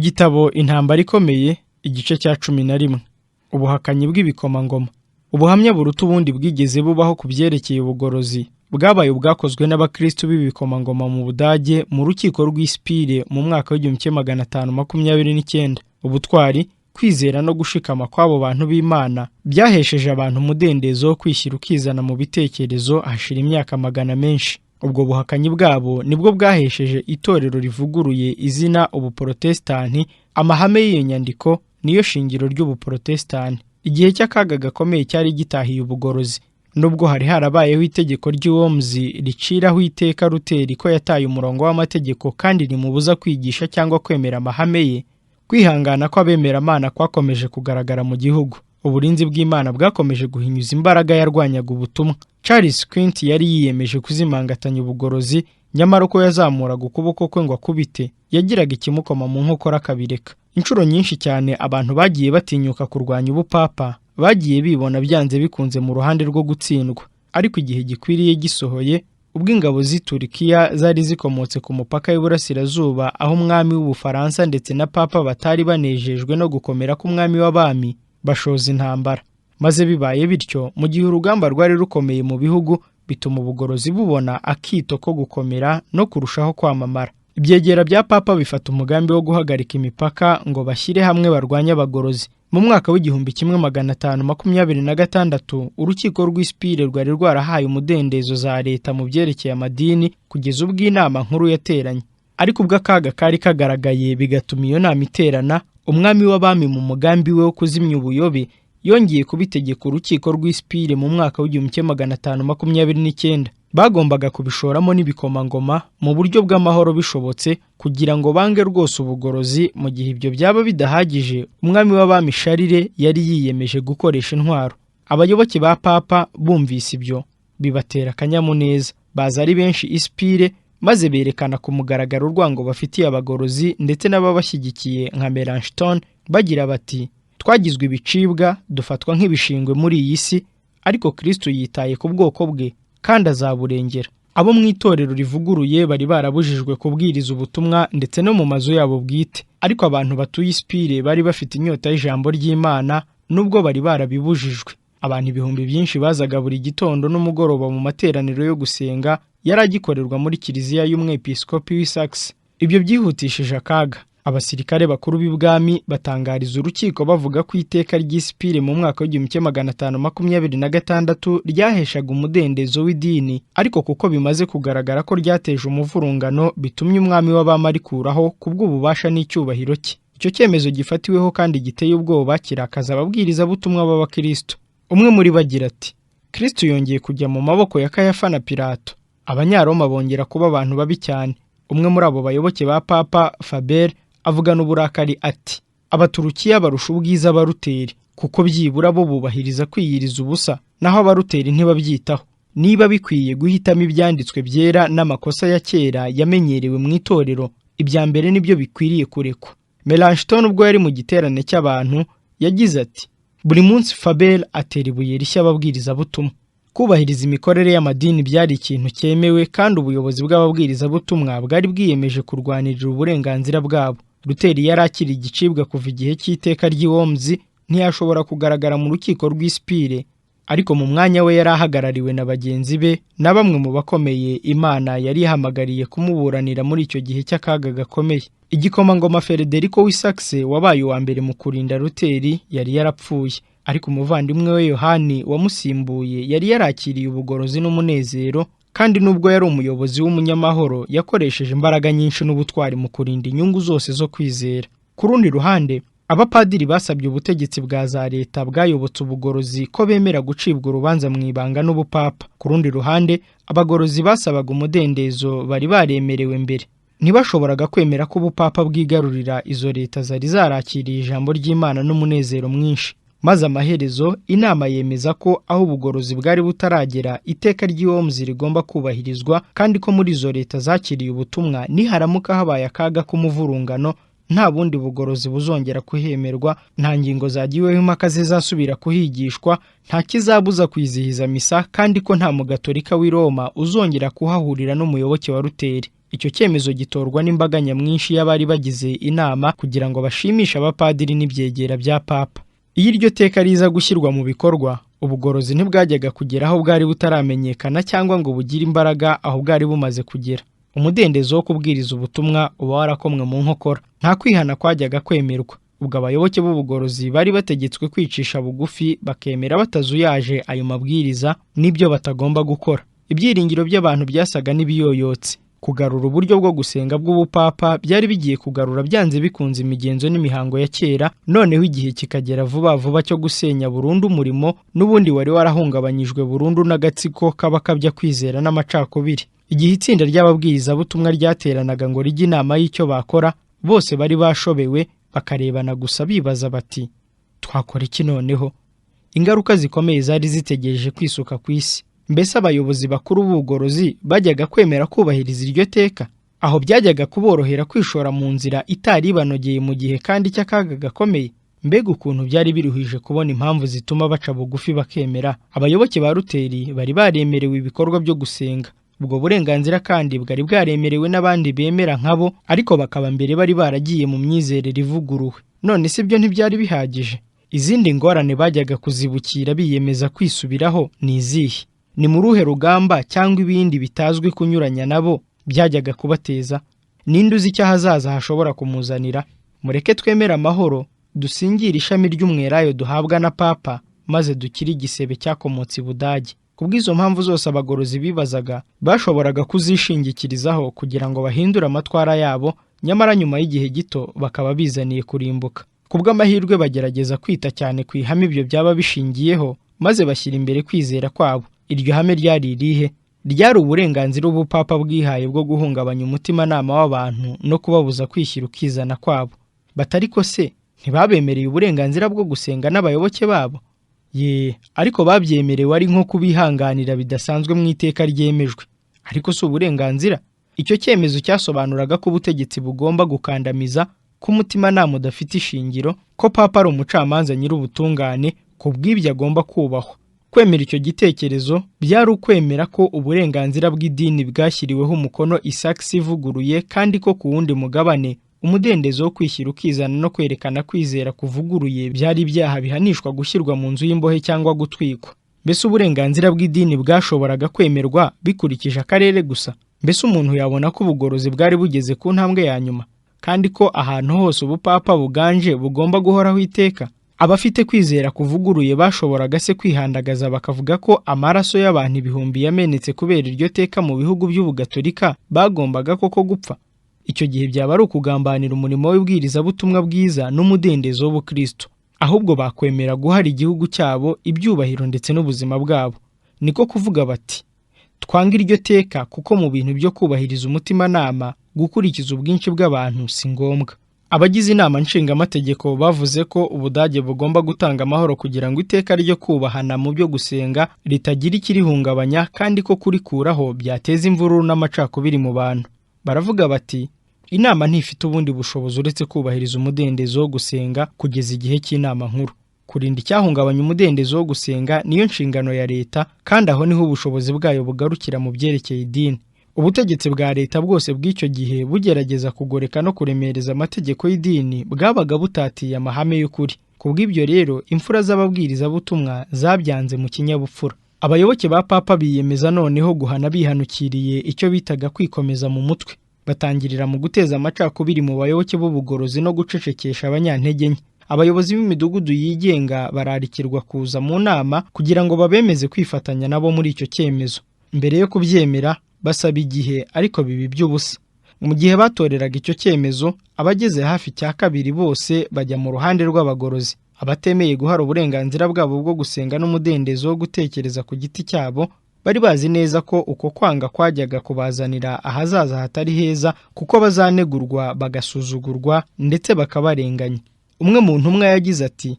Igitabo Intambara ikomeye, igice cya 11. Ubuhakanyi bw'ibikomangoma. Ubuhamya buruta ubundi bwigeze bubaho ku byerekeye ubugorozi bwabaye ubwakozwe n'abakristo b'ibikomangoma mu Budage mu rukiko rw'Ispire mu mwaka w'1529. Ubutwari, kwizera no gushikama kw'abo bantu b'Imana byahesheje abantu umudendezo wo kwishyira ukizana mu bitekerezo hashira imyaka magana menshi. Ubwo buhakanyi bwabo nibwo bwahesheje itorero rivuguruye izina ubuprotestani. Amahame y'iyo nyandiko niyo shingiro ry'ubuprotestani. Igihe cy'akaga gakomeye cyari gitahiye ubugorozi. Nubwo hari harabayeho itegeko ry'Uwomuzi riciraho iteka Luteri ko yataye umurongo w'amategeko kandi rimubuza kwigisha cyangwa kwemera amahame ye, kwihangana kw'abemeramana kwakomeje kugaragara mu gihugu. Uburinzi bw'Imana bwakomeje guhinyuza imbaraga yarwanyaga ubutumwa. Charles Quint yari yiyemeje kuzimangatanya ubugorozi, nyamara uko yazamuraga ukuboko kwe ngo akubite, yagiraga ikimukoma mu nkokora akabireka. Inshuro nyinshi cyane abantu bagiye batinyuka kurwanya ubupapa, bagiye bibona byanze bikunze mu ruhande rwo gutsindwa. Ariko igihe gikwiriye gisohoye, ubwo ingabo z'i Turukiya zari zikomotse ku mupaka y'Iburasirazuba, aho umwami w'Ubufaransa ndetse na papa batari banejejwe no gukomera k'umwami w'abami, bashoza intambara. Maze bibaye bityo, mu gihe urugamba rwari rukomeye mu bihugu, bituma ubugorozi bubona akito ko gukomera no kurushaho kwamamara. Ibyegera bya papa bifata umugambi wo guhagarika imipaka ngo bashyire hamwe barwanye abagorozi. Mu mwaka w'1526, urukiko rw'Ispire rwari rwarahaye umudendezo za leta mu byerekeye amadini kugeza ubwo inama nkuru yateranye. Ariko ubwo akaga kari kagaragaye bigatuma iyo nama iterana, umwami w'abami mu mugambi we wo kuzimya ubuyobe yongeye kubitegeka urukiko rw'Ispire mu mwaka w'1529. Bagombaga kubishoramo n'ibikomangoma mu buryo bw'amahoro bishobotse, kugira ngo bange rwose ubugorozi. Mu gihe ibyo byaba bidahagije, umwami w'abami Charles yari yiyemeje gukoresha intwaro. Abayoboke ba papa bumvise ibyo bibatera akanyamuneza, baza ari benshi Ispire, maze berekana ku mugaragaro urwango bafitiye abagorozi ndetse n'ababashyigikiye nka Melanchthon, bagira bati: twagizwe ibicibwa, dufatwa nk'ibishingwe muri iyi si, ariko Kristo yitaye ku bwoko bwe kandi azaburengera. Abo mu itorero rivuguruye bari barabujijwe kubwiriza ubutumwa ndetse no mu mazu yabo bwite, ariko abantu batuye Ispire bari bafite inyota y'ijambo ry'Imana nubwo bari barabibujijwe. Abantu ibihumbi byinshi bazaga buri gitondo n'umugoroba mu materaniro yo gusenga yari agikorerwa muri kiliziya y'umwepiskopi w'i Saxe. Ibyo byihutishije akaga. Abasirikare bakuru b'ibwami batangariza urukiko bavuga ko iteka ry'Ispire mu mwaka w'1526 ryaheshaga umudendezo w'idini, ariko kuko bimaze kugaragara ko ryateje umuvurungano, bitumye umwami w'abami arikuraho kubw'ububasha n'icyubahiro cye. Icyo cyemezo gifatiweho kandi giteye ubwoba kirakaza ababwirizabutumwa b'abakristo. Umwe muri bo agira ati: Kristo yongeye kujya mu maboko ya Kayafa na Pilato. Abanyaroma bongera kuba abantu babi cyane. Umwe muri abo bayoboke ba papa, Faber, avugana uburakari ati: Abaturukiya barusha ubwiza abaruteri, kuko byibura bo bubahiriza kwiyiriza ubusa, naho abaruteri ntibabyitaho. Niba bikwiye guhitamo ibyanditswe byera n'amakosa ya kera yamenyerewe mu itorero, ibya mbere nibyo bikwiriye kurekwa. Melanchthon ubwo yari mu giterane cy'abantu yagize ati: buri munsi Faber atera ibuye rishya ababwirizabutumwa. Kubahiriza imikorere y'amadini byari ikintu cyemewe, kandi ubuyobozi bw'ababwirizabutumwa bwari bwiyemeje kurwanirira uburenganzira bwabo. Luteri yari akiri igicibwa kuva igihe cy'iteka ry'Uwomuzi, ntiyashobora kugaragara mu rukiko rw'Ispire, ariko mu mwanya we yari ahagarariwe na bagenzi be na bamwe mu bakomeye Imana yari ihamagariye kumuburanira muri icyo gihe cy'akaga gakomeye. Igikomangoma Frederico w'i Saxe wabaye uwa mbere mu kurinda Luteri yari yarapfuye, ariko umuvandimwe we Yohani wamusimbuye yari yarakiriye ubugorozi n'umunezero, kandi nubwo yari umuyobozi w'umunyamahoro, yakoresheje imbaraga nyinshi n'ubutwari mu kurinda inyungu zose zo kwizera. Ku rundi ruhande, abapadiri basabye ubutegetsi bwa za leta bwayobotse ubugorozi ko bemera gucibwa urubanza mu ibanga n'ubupapa. Ku rundi ruhande, abagorozi basabaga umudendezo bari baremerewe mbere. Ntibashoboraga kwemera ko ubupapa bwigarurira izo leta zari zarakiriye ijambo ry'Imana n'umunezero mwinshi. Maze amaherezo, inama yemeza ko aho ubugorozi bwari butaragera, iteka ry'Uwomuzi rigomba kubahirizwa, kandi ko muri izo leta zakiriye ubutumwa niharamuka habaye akaga k'umuvurungano, nta bundi bugorozi buzongera kuhemerwa, nta ngingo zagiweho impaka zizasubira kuhigishwa, nta kizabuza kwizihiza misa, kandi ko nta mugatolika w'i Roma uzongera kuhahurira n'umuyoboke wa Luteri. Icyo cyemezo gitorwa n'imbaga nyamwinshi y'abari bagize inama kugira ngo bashimishe abapadiri n'ibyegera bya papa. Iyo iryo teka riza gushyirwa mu bikorwa, ubugorozi ntibwajyaga kugera aho bwari butaramenyekana cyangwa ngo bugire imbaraga aho bwari bumaze kugera. Umudendezo wo kubwiriza ubutumwa uba warakomwe mu nkokora. Nta kwihana kwajyaga kwemerwa. Ubwo abayoboke b'ubugorozi bari bategetswe kwicisha bugufi bakemera batazuyaje ayo mabwiriza n'ibyo batagomba gukora. Ibyiringiro by'abantu byasaga n'ibiyoyotse. Kugarura uburyo bwo gusenga bw'ubupapa byari bigiye kugarura byanze bikunze imigenzo n'imihango ya kera, noneho igihe kikagera vuba vuba cyo gusenya burundu umurimo n'ubundi wari warahungabanyijwe burundu n'agatsiko k'abakabya kwizera n'amacakubiri. Igihe itsinda ry'ababwirizabutumwa ryateranaga ngo rijye inama y'icyo bakora, bose bari bashobewe bakarebana gusa bibaza bati, twakora iki noneho? Ingaruka zikomeye zari zitegereje kwisuka ku isi. Mbese abayobozi bakuru b'ubugorozi bajyaga kwemera kubahiriza iryo teka? Aho byajyaga kuborohera kwishora mu nzira itari ibanogeye mu gihe kandi cy'akaga gakomeye? Mbega ukuntu byari biruhije kubona impamvu zituma baca bugufi bakemera. Abayoboke ba Luteri bari baremerewe ibikorwa byo gusenga. Ubwo burenganzira kandi bwari bwaremerewe n'abandi bemera nkabo, ariko bakaba mbere bari baragiye mu myizerere ivuguruwe. None se ibyo ntibyari bihagije? Izindi ngorane bajyaga kuzibukira biyemeza kwisubiraho ni izihe? Ni mu ruhe rugamba cyangwa ibindi bitazwi kunyuranya nabo byajyaga kubateza? Ninde uzi icyo ahazaza hashobora kumuzanira? Mureke twemere amahoro, dusingire ishami ry'umwelayo duhabwa na papa, maze dukire igisebe cyakomotse i Budage. Kubw'izo mpamvu zose abagorozi bibazaga, bashoboraga kuzishingikirizaho kugira ngo bahindure amatwara yabo, nyamara nyuma y'igihe gito bakaba bizaniye kurimbuka. Kubw'amahirwe bagerageza kwita cyane ku ihame ibyo byaba bishingiyeho, maze bashyira imbere kwizera kwabo. Iryo hame ryari irihe? Ryari uburenganzira ubupapa bwihaye bwo guhungabanya umutimanama w'abantu no kubabuza kwishyira ukizana kwabo. Batariko se ntibabemereye uburenganzira bwo gusenga n'abayoboke babo? Ariko babyemerewe ari nko kubihanganira bidasanzwe mu iteka ryemejwe. Ariko si uburenganzira. Icyo cyemezo cyasobanuraga ko ubutegetsi bugomba gukandamiza, ko umutimanama udafite ishingiro, ko papa ari umucamanza nyir'ubutungane, ku bw'ibyo agomba kubahwa. Kwemera icyo gitekerezo byari ukwemera ko uburenganzira bw'idini bwashyiriweho umukono isakisi ivuguruye, kandi ko ku wundi mugabane umudendezo wo kwishyira ukizana no kwerekana kwizera kuvuguruye byari ibyaha bihanishwa gushyirwa mu nzu y'imbohe cyangwa gutwikwa. Mbese uburenganzira bw'idini bwashoboraga kwemerwa bikurikije akarere gusa? Mbese umuntu yabona ko ubugorozi bwari bugeze ku ntambwe ya nyuma, kandi ko ahantu hose ubupapa buganje bugomba guhoraho iteka? Abafite kwizera kuvuguruye bashoboraga se kwihandagaza bakavuga ko amaraso y'abantu ibihumbi yamenetse kubera iryo teka mu bihugu by'ubugatolika bagombaga koko gupfa? Icyo gihe byaba ari ukugambanira umurimo w'ibwirizabutumwa bwiza n'umudendezo w'ubukristo. Ahubwo bakwemera guhara igihugu cyabo, ibyubahiro ndetse n'ubuzima bwabo. Niko kuvuga bati, twanga iryo teka kuko mu bintu byo kubahiriza umutimanama gukurikiza ubwinshi bw'abantu si ngombwa. Abagize inama nshingamategeko bavuze ko Ubudage bugomba gutanga amahoro kugira ngo iteka ryo kubahana mu byo gusenga ritagira ikirihungabanya, kandi ko kurikuraho byateza imvururu n'amacakubiri mu bantu. Baravuga bati, inama ntifite ubundi bushobozi uretse kubahiriza umudendezo wo gusenga kugeza igihe cy'inama nkuru. Kurinda icyahungabanya umudendezo wo gusenga niyo nshingano ya leta, kandi aho niho ubushobozi bwayo bugarukira mu byerekeye idini. Ubutegetsi bwa leta bwose bw'icyo gihe bugerageza kugoreka no kuremereza amategeko y'idini bwabaga butatiye amahame y'ukuri. Kubw'ibyo rero imfura z'ababwirizabutumwa zabyanze mu kinyabupfura. Abayoboke ba papa biyemeza noneho guhana bihanukiriye icyo bitaga kwikomeza mu mutwe. Batangirira mu guteza amacakubiri mu bayoboke b'ubugorozi no gucecekesha abanyantege nke. Abayobozi b'imidugudu yigenga bararikirwa kuza mu nama kugira ngo babemeze kwifatanya nabo muri icyo cyemezo. Mbere yo kubyemera basaba igihe, ariko bibi by'ubusa. Mu gihe batoreraga icyo cyemezo, abageze hafi cya kabiri bose bajya mu ruhande rw'abagorozi. Abatemeye guhara uburenganzira bwabo bwo gusenga n'umudendezo wo gutekereza ku giti cyabo bari bazi neza ko uko kwanga kwajyaga kubazanira ahazaza hatari heza, kuko bazanegurwa bagasuzugurwa ndetse bakabarenganya. Umwe mu ntumwa yagize ati,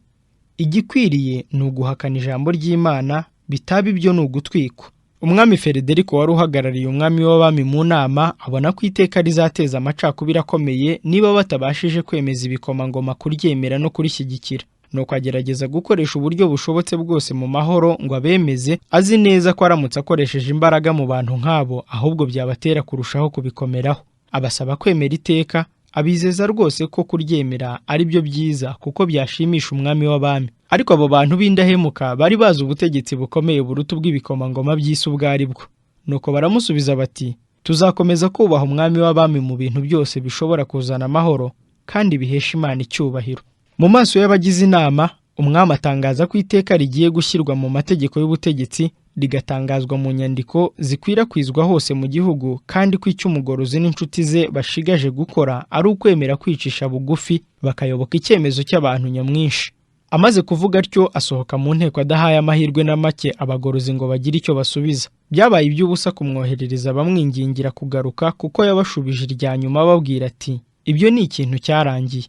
igikwiriye ni uguhakana ijambo ry'Imana, bitaba ibyo ni ugutwikwa. Umwami Frederico wari uhagarariye umwami w'abami mu nama abona ko iteka rizateza amacakubiri akomeye niba batabashije kwemeza ibikomangoma kuryemera no kurishyigikira. nuko agerageza gukoresha uburyo bushobotse bwose mu mahoro ngo abemeze, azi neza ko aramutse akoresheje imbaraga mu bantu nk'abo ahubwo byabatera kurushaho kubikomeraho. Abasaba kwemera iteka, abizeza rwose ko kuryemera ari byo byiza kuko byashimisha umwami w'abami. Ariko abo bantu b'indahemuka bari bazi ubutegetsi bukomeye buruta ubw'ibikomangoma by'isi ubwo ari bwo. Nuko baramusubiza bati, tuzakomeza kubaha umwami w'abami mu bintu byose bishobora kuzana amahoro kandi bihesha Imana icyubahiro. Mu maso y'abagize inama, umwami atangaza ko iteka rigiye gushyirwa mu mategeko y'ubutegetsi, rigatangazwa mu nyandiko zikwirakwizwa hose mu gihugu, kandi ko icyo umugorozi n'inshuti ze bashigaje gukora ari ukwemera kwicisha bugufi bakayoboka icyemezo cy'abantu nyamwinshi. Amaze kuvuga atyo asohoka mu nteko adahaye amahirwe na make abagorozi ngo bagire icyo basubiza. Byabaye iby'ubusa kumwoherereza bamwingingira kugaruka kuko yabashubije irya nyuma ababwira ati, ibyo ni ikintu cyarangiye,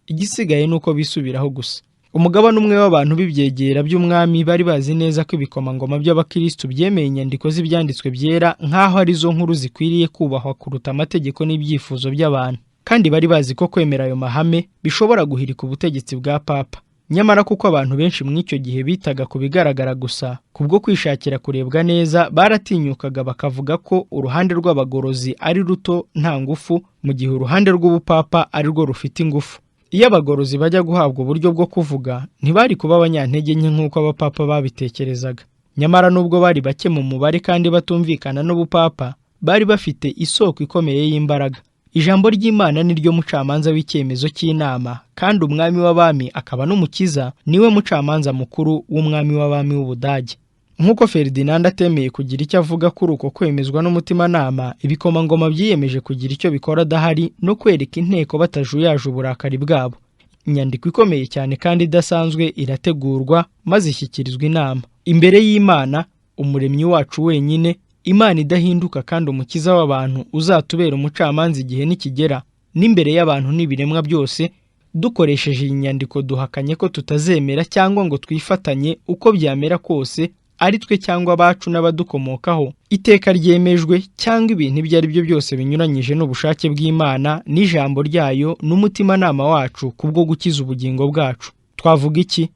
igisigaye ni uko bisubiraho gusa. Umugabane umwe w'abantu b'ibyegera by'umwami bari bazi neza ko ibikomangoma by'abakristo byemeye inyandiko z'ibyanditswe byera nk'aho ari zo nkuru zikwiriye kubahwa kuruta amategeko n'ibyifuzo by'abantu, kandi bari bazi ko kwemera ayo mahame bishobora guhirika ubutegetsi bwa papa. Nyamara kuko abantu benshi muri icyo gihe bitaga ku bigaragara gusa, kubwo kwishakira kurebwa neza, baratinyukaga bakavuga ko uruhande rw'abagorozi ari ruto nta ngufu, mu gihe uruhande rw'ubupapa ari rwo rufite ingufu. Iyo abagorozi bajya guhabwa uburyo bwo kuvuga, ntibari kuba abanyantege nke nk'uko abapapa babitekerezaga. Nyamara nubwo bari bake mu mubare kandi batumvikana n'ubupapa, bari bafite isoko ikomeye y'imbaraga. Ijambo ry'Imana ni ryo mucamanza w'icyemezo cy'inama, kandi umwami w'abami akaba n'umukiza niwe mucamanza mukuru w'umwami w'abami w'Ubudage. Nk'uko Ferdinand atemeye kugira icyo avuga kuri uko kwemezwa n'umutimanama, ibikomangoma byiyemeje kugira icyo bikora adahari no kwereka inteko batajuyaje uburakari bwabo. Inyandiko ikomeye cyane kandi idasanzwe irategurwa maze ishyikirizwa inama imbere y'Imana, umuremyi wacu wenyine, Imana idahinduka kandi umukiza w'abantu uzatubera umucamanza igihe nikigera, n'imbere y'abantu n'ibiremwa byose. Dukoresheje iyi nyandiko duhakanye ko tutazemera cyangwa ngo twifatanye uko byamera kose, ari twe cyangwa abacu n'abadukomokaho, iteka ryemejwe cyangwa ibintu ibyo ari byo byose binyuranyije n'ubushake bw'Imana n'ijambo ryayo n'umutimanama wacu kubwo gukiza ubugingo bwacu. Twavuga iki?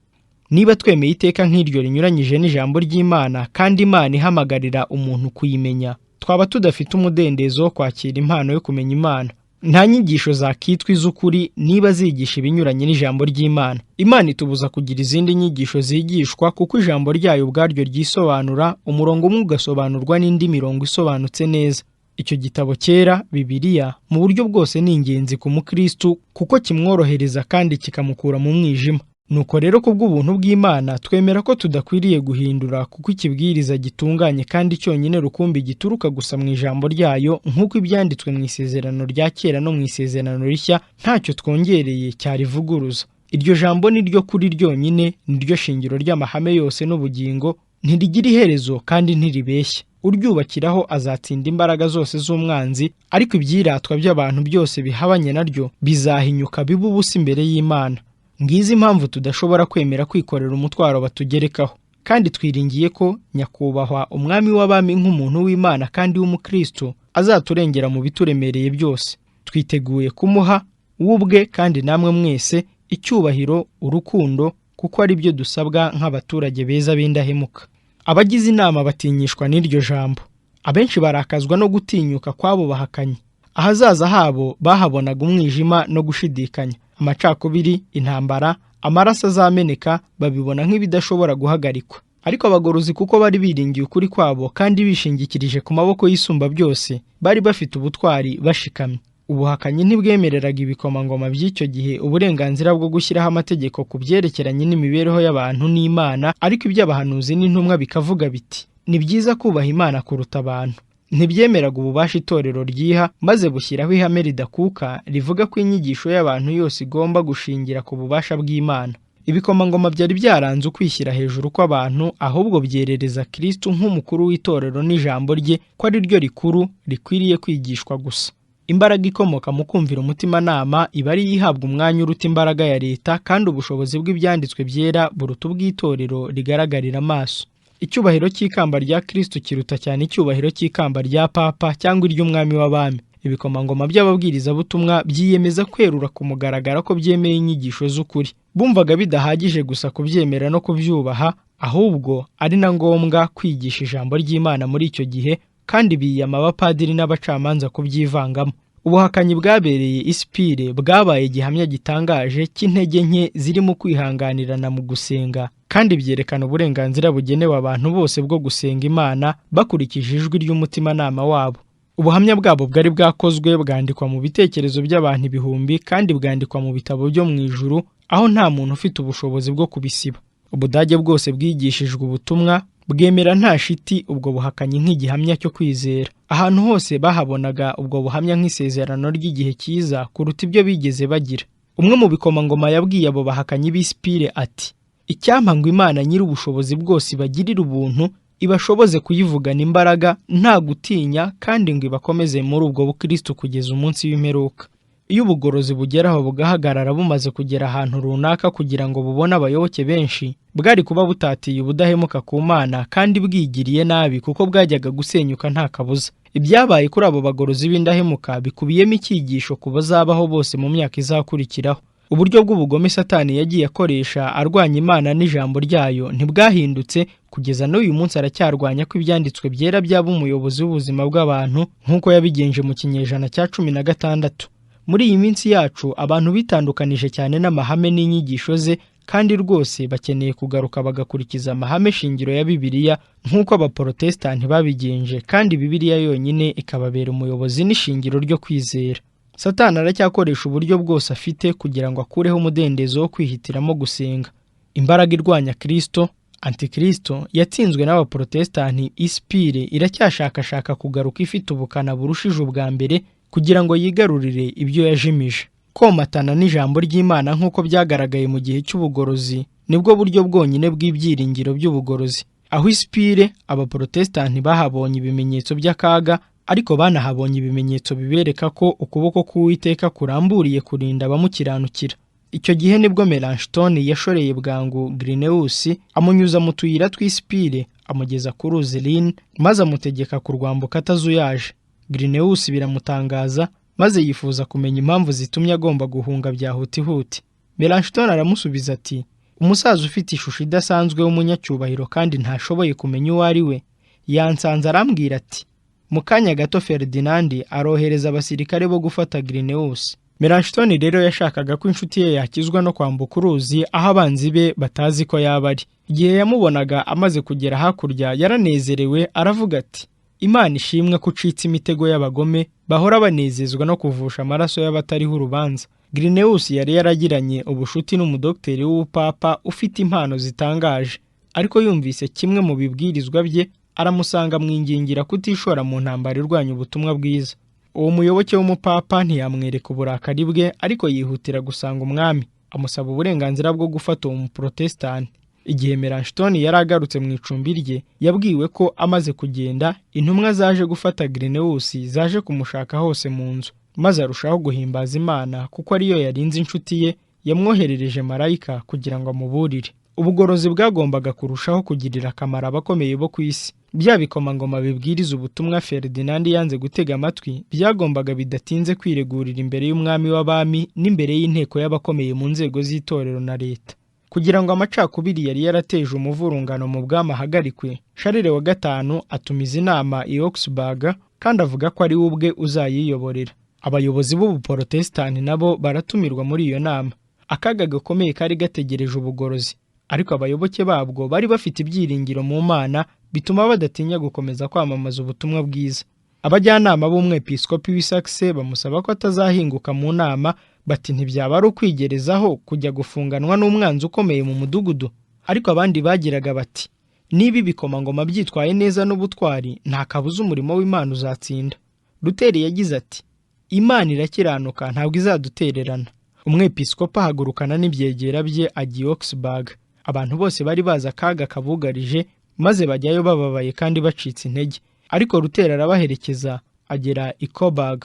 Niba twemeye iteka nk'iryo rinyuranyije n'ijambo ry'Imana kandi Imana ihamagarira umuntu kuyimenya, twaba tudafite umudendezo wo kwakira impano yo kumenya Imana. Nta nyigisho zakitwa iz'ukuri niba zigisha ibinyuranye n'ijambo ry'Imana. Imana itubuza kugira izindi nyigisho zigishwa kuko ijambo ryayo ubwaryo ryisobanura, umurongo umwe ugasobanurwa n'indi mirongo isobanutse neza. Icyo gitabo cyera, Bibiliya, mu buryo bwose ni ingenzi ku mukristo kuko kimworohereza kandi kikamukura mu mwijima. Nuko rero kubw'ubuntu bw'Imana twemera ko tudakwiriye guhindura kuko ikibwiriza gitunganye kandi cyonyine rukumbi gituruka gusa mu ijambo ryayo, nk'uko ibyanditswe mu isezerano rya kera no mu isezerano rishya ntacyo twongereye cyarivuguruza. Iryo jambo ni ryo kuri ryonyine, ni ryo shingiro ry'amahame yose n'ubugingo, ntirigira iherezo kandi ntiribeshya. Uryubakiraho azatsinda imbaraga zose z'umwanzi, ariko ibyiratwa by'abantu byose bihabanye naryo bizahinyuka bibe ubusa imbere y'Imana. Ngizi impamvu tudashobora kwemera kwikorera umutwaro batugerekaho, kandi twiringiye ko nyakubahwa umwami w'abami nk'umuntu w'Imana kandi w'umukristo azaturengera mu bituremereye byose. Twiteguye kumuha ubwe kandi namwe mwese icyubahiro, urukundo, kuko ari byo dusabwa nk'abaturage beza b'indahemuka. Abagize inama batinyishwa n'iryo jambo. Abenshi barakazwa no gutinyuka kwabo bahakanye. Ahazaza habo bahabonaga umwijima no gushidikanya, amacakubiri, intambara, amaraso azameneka, babibona nk'ibidashobora guhagarikwa. Ariko abagorozi kuko bari biringiye ukuri kwabo kandi bishingikirije ku maboko y'isumba byose, bari bafite ubutwari bashikamye. Ubuhakanyi ntibwemereraga ibikomangoma by'icyo gihe uburenganzira bwo gushyiraho amategeko ku byerekeranye n'imibereho y'abantu n'Imana, ariko iby'abahanuzi n'intumwa bikavuga biti, ni byiza kubaha Imana kuruta abantu. Ntibyemeraga ububasha itorero ryiha, maze bushyiraho ihame ridakuka rivuga ko inyigisho y'abantu yose igomba gushingira ku bubasha bw'Imana. Ibikomangoma byari byaranze ukwishyira hejuru kw'abantu, ahubwo byerereza Kristo nk'umukuru w'itorero n'ijambo rye ko ari ryo rikuru rikwiriye kwigishwa gusa. Imbaraga ikomoka mu kumvira umutimanama iba ari yihabwa umwanya uruta imbaraga ya leta, kandi ubushobozi bw'ibyanditswe byera buruta ubw'itorero rigaragarira amaso. Icyubahiro cy'ikamba rya Kristo kiruta cyane icyubahiro cy'ikamba rya papa cyangwa iry'umwami w'abami. Ibikomangoma by'ababwirizabutumwa byiyemeza kwerura ku mugaragaro ko byemeye inyigisho z'ukuri. Bumvaga bidahagije gusa kubyemera no kubyubaha, ahubwo ari na ngombwa kwigisha ijambo ry'Imana muri icyo gihe, kandi biyama abapadiri n'abacamanza kubyivangamo. Ubuhakanyi bwabereye i Sipire bwabaye igihamya gitangaje cy'intege nke ziri mu kwihanganirana mu gusenga, kandi byerekana uburenganzira bugenewe abantu bose bwo gusenga Imana bakurikije ijwi ry'umutimanama wabo. Ubuhamya bwabo bwari bwakozwe bwandikwa mu bitekerezo by'abantu ibihumbi, kandi bwandikwa mu bitabo byo mu ijuru, aho nta muntu ufite ubushobozi bwo kubisiba. Ubudage bwose bwigishijwe ubutumwa bwemera nta shiti ubwo buhakanyi nk'igihamya cyo kwizera. Ahantu hose bahabonaga ubwo buhamya nk'isezerano ry'igihe cyiza kuruta ibyo bigeze bagira. Umwe mu bikomangoma yabwiye abo bahakanyi b'i Sipire ati: "Icyampa ngo Imana nyir'ubushobozi bwose ibagirire ubuntu, ibashoboze kuyivugana imbaraga nta gutinya, kandi ngo ibakomeze muri ubwo bukristo kugeza umunsi w'imperuka." Iyo ubugorozi bugeraho bugahagarara bumaze kugera ahantu runaka kugira ngo bubone abayoboke benshi, bwari kuba butatiye ubudahemuka ku Mana kandi bwigiriye nabi, kuko bwajyaga gusenyuka nta kabuza. Ibyabaye kuri abo bagorozi b'indahemuka bikubiyemo icyigisho ku bazabaho bose mu myaka izakurikiraho. Uburyo bw'ubugome Satani yagiye akoresha arwanya Imana n'ijambo ryayo ntibwahindutse, kugeza n'uyu munsi aracyarwanya ko ibyanditswe byera byaba umuyobozi w'ubuzima bw'abantu, nk'uko yabigenje mu kinyejana cya 16. Muri iyi minsi yacu abantu bitandukanije cyane n'amahame n'inyigisho ze, kandi rwose bakeneye kugaruka bagakurikiza amahame shingiro ya Bibiliya nk'uko abaporotesitanti babigenje, kandi Bibiliya yonyine ikababera umuyobozi n'ishingiro ryo kwizera. Satani aracyakoresha uburyo bwose afite kugira ngo akureho umudendezo wo kwihitiramo gusenga. Imbaraga irwanya Kristo, Antikristo, yatsinzwe n'abaporotesitanti i Sipire iracyashakashaka kugaruka ifite ubukana burushije ubwa mbere, kugira ngo yigarurire ibyo yajimije. Komatana n'ijambo ry'Imana nk'uko byagaragaye mu gihe cy'ubugorozi nibwo buryo bwonyine bw'ibyiringiro by'ubugorozi. Aho i Sipire abaporotesitanti bahabonye ibimenyetso by'akaga, ariko banahabonye ibimenyetso bibereka ko ukuboko k'Uwiteka kuramburiye kurinda abamukiranukira. Icyo gihe nibwo Melanchthon yashoreye bwangu Grineus, amunyuza mu tuyira tw'i Sipire amugeza ku ruzi Rhine, maze amutegeka kurwambuka atazuyaje. Grineus biramutangaza, maze yifuza kumenya impamvu zitumye agomba guhunga bya hutihuti. Melanchthon aramusubiza ati: "Umusaza ufite ishusho idasanzwe w'umunyacyubahiro kandi ntashoboye kumenya uwo ari we, yansanze arambwira ati." Mu kanya gato Ferdinand arohereza abasirikare bo gufata Grineus. Melanchthon rero yashakaga ko inshuti ye yakizwa no kwambuka uruzi aho abanzi be batazi ko yaba ari. Igihe yamubonaga amaze kugera hakurya yaranezerewe, aravuga ati: "Imana ishimwe ko ucitse imitego y'abagome bahora banezezwa no kuvusha amaraso y'abatariho urubanza." Grineus yari yaragiranye ubushuti n'umudokiteri w'ubupapa ufite impano zitangaje, ariko yumvise kimwe mu bibwirizwa bye aramusanga amwingingira kutishora mu ntambara irwanya ubutumwa bwiza. Uwo muyoboke w'umupapa ntiyamwereka uburakari bwe, ariko yihutira gusanga umwami amusaba uburenganzira bwo gufata uwo muprotesitanti. Igihe Melanchthon yari agarutse mu icumbi rye, yabwiwe ko amaze kugenda intumwa zaje gufata Grineus zaje kumushaka hose mu nzu, maze arushaho guhimbaza Imana kuko ariyo yarinze inshuti ye, yamwoherereje marayika kugira ngo amuburire. Ubugorozi bwagombaga kurushaho kugirira akamaro abakomeye bo ku isi. Bya bikomangoma bibwiriza ubutumwa Ferdinand yanze gutega amatwi byagombaga bidatinze kwiregurira imbere y'umwami w'abami n'imbere y'inteko y'abakomeye mu nzego z'itorero na leta. Kugira ngo amacakubiri yari yarateje umuvurungano mu bwami ahagarikwe, Charles wa gatanu atumiza inama i Augsburg, kandi avuga ko ari we ubwe uzayiyoborera. Abayobozi b'ubuporotesitanti nabo baratumirwa muri iyo nama. Akaga gakomeye kari gategereje ubugorozi, ariko abayoboke babwo bari bafite ibyiringiro mu Mana bituma badatinya gukomeza kwamamaza ubutumwa bwiza. Abajyanama b'umwepiskopi w'i Saxe bamusaba ko atazahinguka mu nama, bati ntibyaba ari ukwigerezaho kujya gufunganwa n'umwanzi ukomeye mu mudugudu. Ariko abandi bagiraga bati: "Niba ibikomangoma byitwaye neza n'ubutwari, nta kabuza umurimo w'Imana uzatsinda." Luteri yagize ati: "Imana irakiranuka, ntabwo izadutererana." Umwepiskopi ahagurukana n'ibyegera bye ajya i Augsburg. Abantu bose bari bazi akaga kabugarije, maze bajyayo bababaye kandi bacitse intege. Ariko Luteri arabaherekeza agera i Coburg,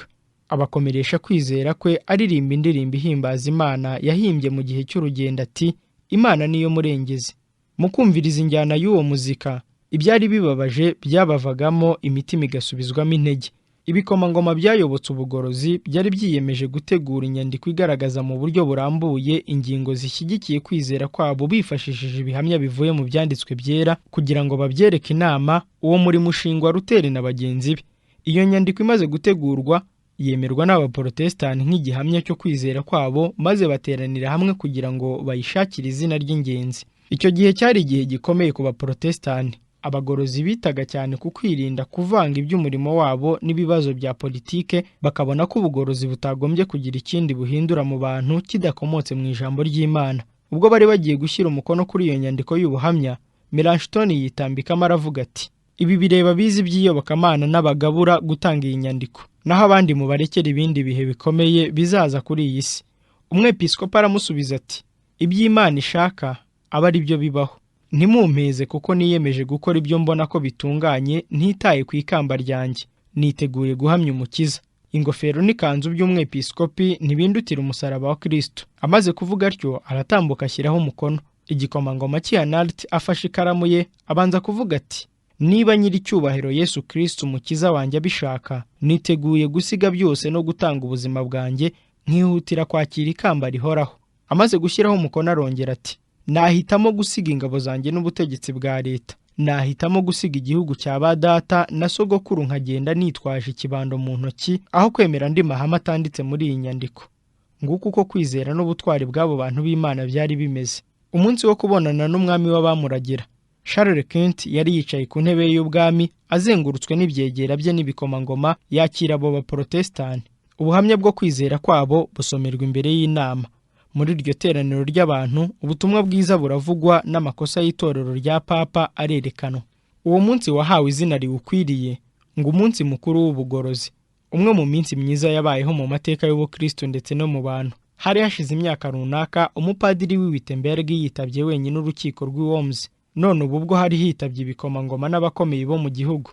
abakomeresha kwizera kwe aririmba indirimbo ihimbaza Imana yahimbye mu gihe cy'urugendo ati: "Imana niyo murengezi." Mu kumviriza injyana y'uwo muzika, ibyari bibabaje byabavagamo, imitima igasubizwamo intege. Ibikomangoma byayobotse ubugorozi byari byiyemeje gutegura inyandiko igaragaza mu buryo burambuye ingingo zishyigikiye kwizera kwabo bifashishije ibihamya bivuye mu byanditswe byera kugira ngo babyereke inama uwo muri mushinga wa Luteri na bagenzi be. Iyo nyandiko imaze gutegurwa yemerwa n'abaporotesitanti nk'igihamya cyo kwizera kwabo, maze bateranira hamwe kugira ngo bayishakire izina ry'ingenzi. Icyo gihe cyari igihe gikomeye ku baporotesitanti. Abagorozi bitaga cyane ku kwirinda kuvanga iby'umurimo wabo n'ibibazo bya politike, bakabona ko ubugorozi butagombye kugira ikindi buhindura mu bantu kidakomotse mu ijambo ry'Imana. Ubwo bari bagiye gushyira umukono kuri iyo nyandiko y'ubuhamya, Melanchthon yitambikamo aravuga ati, ibi bireba bize iby'iyobokamana n'abagabura gutanga iyi nyandiko, naho abandi mubarekera ibindi bihe bikomeye bizaza kuri iyi si. Umwepiskopi aramusubiza ati, iby'Imana ishaka aba ari byo bibaho. Ntimumpeze kuko niyemeje gukora ibyo mbona ko bitunganye, ntitaye ku ikamba ryanjye. Niteguye guhamya Umukiza. Ingofero n'ikanzu by'umwepiskopi ntibindutira umusaraba wa Kristo. Amaze kuvuga atyo, aratambuka ashyiraho umukono. Igikomangoma cy'Anhalt afashe ikaramu ye, abanza kuvuga ati, niba nyiricyubahiro Yesu Kristo Umukiza wanjye abishaka, niteguye gusiga byose no gutanga ubuzima bwanjye, nkihutira kwakira ikamba rihoraho. Amaze gushyiraho umukono arongera ati, nahitamo gusiga ingabo zanjye n'ubutegetsi bwa leta, nahitamo gusiga igihugu cya ba data na sogokuru nkagenda nitwaje ikibando mu ntoki, aho kwemera andi mahame atanditse muri iyi nyandiko. Nguko uko kwizera n'ubutwari bw'abo bantu b'Imana byari bimeze. Umunsi wo kubonana n'umwami w'abamuragira, Charles Quint yari yicaye ku ntebe y'ubwami azengurutswe n'ibyegera bye n'ibikomangoma, yakira abo baporotesitanti. Ubuhamya bwo kwizera kwabo busomerwa imbere y'inama. Muri iryo teraniro ry'abantu, ubutumwa bwiza buravugwa n'amakosa y'itorero rya Papa arerekanwa. Uwo munsi wahawe izina riwukwiriye ngo umunsi mukuru w'ubugorozi, umwe mu minsi myiza yabayeho mu mateka y'ubukristo ndetse no mu bantu. Hari hashize imyaka runaka, umupadiri w'Wittenberg yitabye wenyine urukiko rw'i Worms. None ubu bwo hari hitabye ibikomangoma n'abakomeye bo mu gihugu.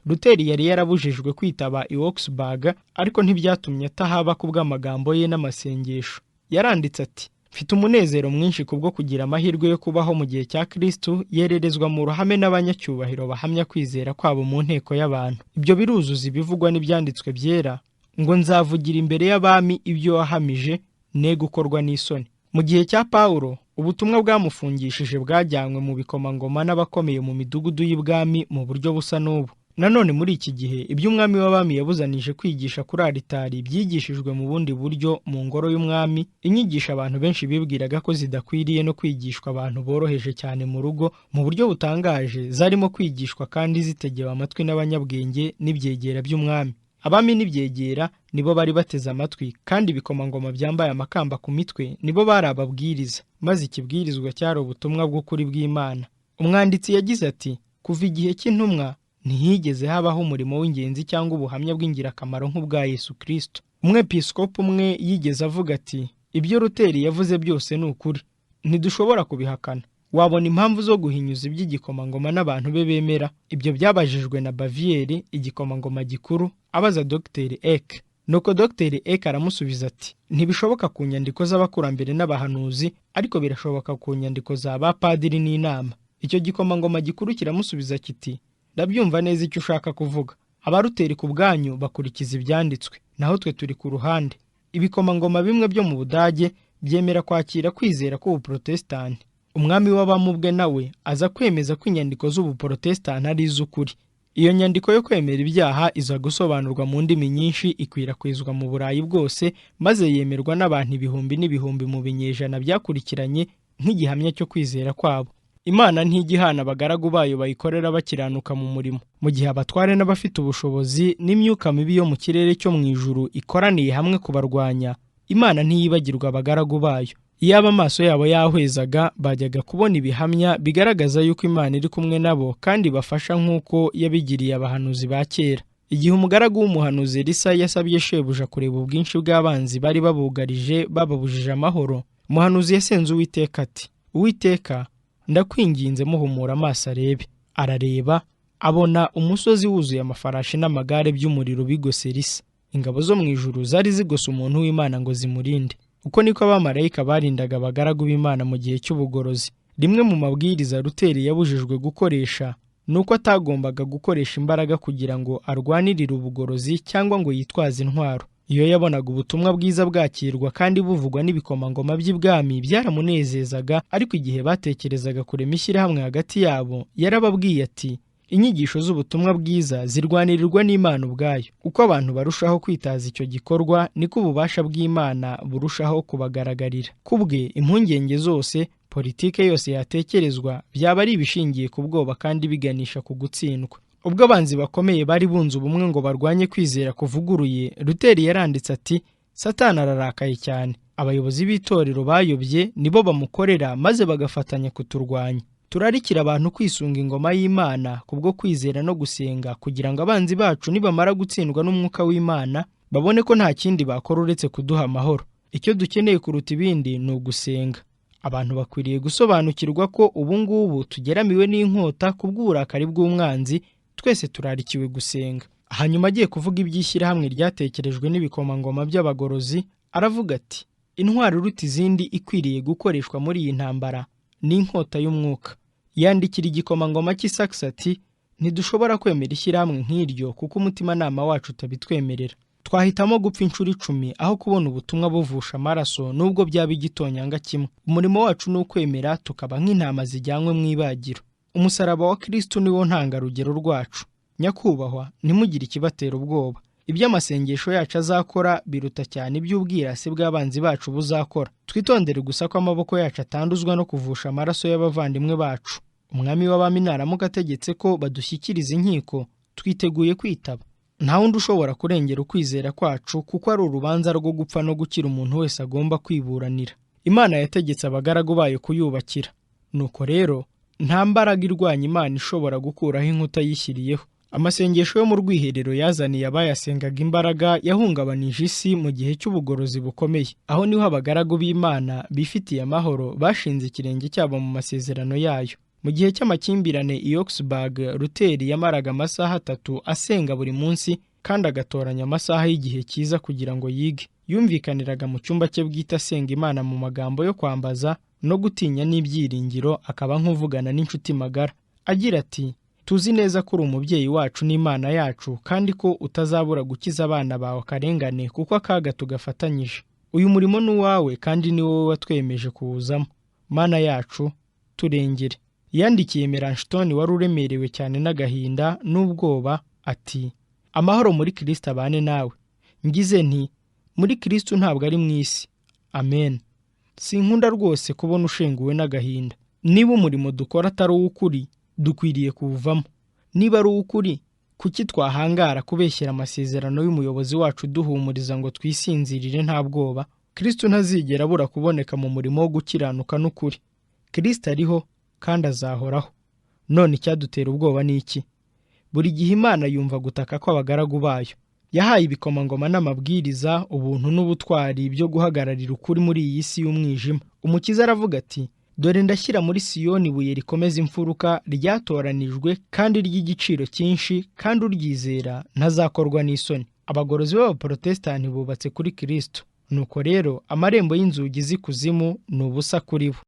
Luteri yari yarabujijwe kwitaba i Augsburg, ariko ntibyatumye atahaba kubw'amagambo ye n'amasengesho. Yaranditse ati, mfite umunezero mwinshi kubwo kugira amahirwe yo kubaho mu gihe cya Kristo, yererezwa mu ruhame n'abanyacyubahiro bahamya kwizera kwabo mu nteko y'abantu. Ibyo biruzuza ibivugwa n'ibyanditswe byera, ngo nzavugira imbere y'abami ibyo wahamije, ne gukorwa n'isoni. Mu gihe cya Pawulo, ubutumwa bwamufungishije bwajyanywe mu bikomangoma n'abakomeye mu midugudu y'ibwami mu buryo busa n'ubu. Nanone muri iki gihe, iby'umwami w'abami yabuzanije kwigisha kuri alitari byigishijwe mu bundi buryo mu ngoro y'umwami, inyigisho abantu benshi bibwiraga ko zidakwiriye no kwigishwa abantu boroheje cyane mu rugo mu buryo butangaje, zarimo kwigishwa kandi zitegewe amatwi n'abanyabwenge n'ibyegera by'umwami. Abami n'ibyegera nibo bari bateze amatwi, kandi ibikomangoma byambaye amakamba ku mitwe nibo bari ababwiriza, maze ikibwirizwa cyari ubutumwa bw'ukuri bw'Imana. Umwanditsi yagize ati, kuva igihe cy'intumwa ntihigeze habaho umurimo w'ingenzi cyangwa ubuhamya bw'ingirakamaro nk'ubwa Yesu Kristo. Umwepiskopi umwe yigeze avuga ati, ibyo Luteri yavuze byose ni ukuri, ntidushobora kubihakana. Wabona impamvu zo guhinyuza iby'igikomangoma n'abantu be bemera. Ibyo byabajijwe na Bavieri, igikomangoma gikuru, abaza Dr. Eck. Nuko Dr. Eck aramusubiza ati, ntibishoboka ku nyandiko z'abakurambere n'abahanuzi, ariko birashoboka ku nyandiko za bapadiri n'inama. Icyo gikomangoma gikuru kiramusubiza kiti, ndabyumva neza icyo ushaka kuvuga. Abaruteri ku bwanyu bakurikiza ibyanditswe, naho twe turi ku ruhande. Ibikomangoma bimwe byo mu Budage byemera kwakira kwizera k'ubuprotesitanti. Umwami w'abami ubwe nawe aza kwemeza ko inyandiko z'ubuprotesitanti ari iz'ukuri. Iyo nyandiko yo kwemera ibyaha iza gusobanurwa mu ndimi nyinshi, ikwirakwizwa mu Burayi bwose, maze yemerwa n'abantu ibihumbi n'ibihumbi mu binyejana byakurikiranye nk'igihamya cyo kwizera kwabo. Imana ntijyihana abagaragu bayo bayikorera bakiranuka mu murimo. Mu gihe abatware n'abafite ubushobozi n'imyuka mibi yo mu kirere cyo mu ijuru ikoraniye hamwe kubarwanya, Imana ntiyibagirwa abagaragu bayo. Iyaba amaso yabo yahwezaga, bajyaga kubona ibihamya bigaragaza yuko Imana iri kumwe nabo kandi bafasha nk'uko yabigiriye abahanuzi ba kera. Igihe umugaragu w'umuhanuzi Elisa yasabye shebuja kureba ubwinshi bw'abanzi bari babugarije bababujije amahoro, umuhanuzi yasenze Uwiteka ati, Uwiteka, ndakwinginze muhumura amaso arebe. Arareba, abona umusozi wuzuye amafarashi n'amagare by'umuriro bigose Elisa. Ingabo zo mu ijuru zari zigose umuntu w'Imana ngo zimurinde. Uko niko abamarayika barindaga abagaragu b'Imana mu gihe cy'ubugorozi. Rimwe mu mabwiriza Luteri yabujijwe gukoresha ni uko atagombaga gukoresha imbaraga kugira ngo arwanirire ubugorozi cyangwa ngo yitwaze intwaro. Iyo yabonaga ubutumwa bwiza bwakirwa kandi buvugwa n'ibikomangoma by'ibwami byaramunezezaga, ariko igihe batekerezaga kurema ishyirahamwe hagati yabo, yarababwiye ati, inyigisho z'ubutumwa bwiza zirwanirirwa n'Imana ubwayo. Uko abantu barushaho kwitaza icyo gikorwa, niko ububasha bw'Imana burushaho kubagaragarira. Kubwe, impungenge zose, politike yose yatekerezwa, byaba ari ibishingiye ku bwoba kandi biganisha ku gutsindwa. Ubwo abanzi bakomeye bari bunze ubumwe ngo barwanye kwizera kuvuguruye, Luteri yaranditse ati, Satani ararakaye cyane. Abayobozi b'itorero bayobye nibo bamukorera maze bagafatanya kuturwanya. Turarikira abantu kwisunga ingoma y'Imana kubwo kwizera no gusenga, kugira ngo abanzi bacu nibamara gutsindwa n'umwuka w'Imana babone ko nta kindi bakora uretse kuduha amahoro. Icyo dukeneye kuruta ibindi ni ugusenga. Abantu bakwiriye gusobanukirwa ko ubu ngubu tugeramiwe n'inkota kubw'uburakari bw'umwanzi. Twese turarikiwe gusenga. Hanyuma agiye kuvuga iby'ishyirahamwe ryatekerejwe n'ibikomangoma by'abagorozi, aravuga ati, intwaro iruta izindi ikwiriye gukoreshwa muri iyi ntambara ni inkota y'umwuka. Yandikira igikomangoma cy'i Saxe ati, ntidushobora kwemera ishyirahamwe nk'iryo kuko umutimanama wacu utabitwemerera. Twahitamo gupfa inshuro 10 aho kubona ubutumwa buvusha amaraso nubwo byaba igitonyanga kimwe. Umurimo wacu ni ukwemera tukaba nk'intama zijyanywe mu ibagiro. Umusaraba wa Kristo niwo ntangarugero rwacu. Nyakubahwa, ntimugire ikibatera ubwoba. Iby'amasengesho yacu azakora biruta cyane iby'ubwirasi bw'abanzi bacu buzakora. Twitondere gusa ko amaboko yacu atanduzwa no kuvusha amaraso y'abavandimwe bacu. Umwami w'abami naramuka ategetse ko badushyikiriza inkiko, twiteguye kwitaba. Nta wundi ushobora kurengera ukwizera kwacu, kuko ari urubanza rwo gupfa no gukira umuntu wese agomba kwiburanira. Imana yategetse abagaragu bayo kuyubakira. Nuko rero, nta mbaraga irwanya Imana ishobora gukuraho inkuta yishyiriyeho. Amasengesho yo mu rwiherero yazaniye abayasengaga imbaraga, yahungabanije isi mu gihe cy'ubugorozi bukomeye. Aho niho abagaragu b'Imana bifitiye amahoro bashinze ikirenge cyabo mu masezerano yayo. Mu gihe cy'amakimbirane i Augsburg, Luteri yamaraga amasaha 3 asenga buri munsi kandi agatoranya amasaha y'igihe cyiza kugira ngo yige. Yumvikaniraga mu cyumba cye bwite asenga Imana mu magambo yo kwambaza no gutinya n'ibyiringiro, akaba nk'uvugana n'inshuti magara. Agira ati, tuzi neza ko uri umubyeyi wacu n'Imana yacu, kandi ko utazabura gukiza abana bawe akarengane kuko akaga tugafatanyije. Uyu murimo ni uwawe kandi ni wowe watwemeje kuwuzamo. Mana yacu, turengere. Yandikiye Melanchthon wari uremerewe cyane n'agahinda n'ubwoba ati, amahoro muri Kristo abane nawe. Ngize nti, muri Kristo ntabwo ari mu isi. Amen. Sinkunda rwose kubona ushenguwe n'agahinda. Niba umurimo dukora atari uw'ukuri, dukwiriye kuwuvamo. Niba ari uw'ukuri, kuki twahangara kubeshyera amasezerano y'umuyobozi wacu duhumuriza ngo twisinzirire nta bwoba? Kristo ntazigera abura kuboneka mu murimo wo gukiranuka n'ukuri. Kristo ariho kandi azahoraho. None icyadutera ubwoba ni iki? Buri gihe Imana yumva gutaka kw'abagaragu bayo. Yahaye ibikomangoma n'amabwiriza, ubuntu n'ubutwari byo guhagararira ukuri muri iyi si y'umwijima. Umukiza aravuga ati, dore ndashyira muri Siyoni ibuye rikomeza imfuruka, ryatoranijwe kandi ry'igiciro cyinshi, kandi uryizera ntazakorwa n'isoni. Abagorozi b'abaprotestani bubatse kuri Kristo. Nuko rero amarembo y'inzugi z'ikuzimu ni ubusa kuri bo.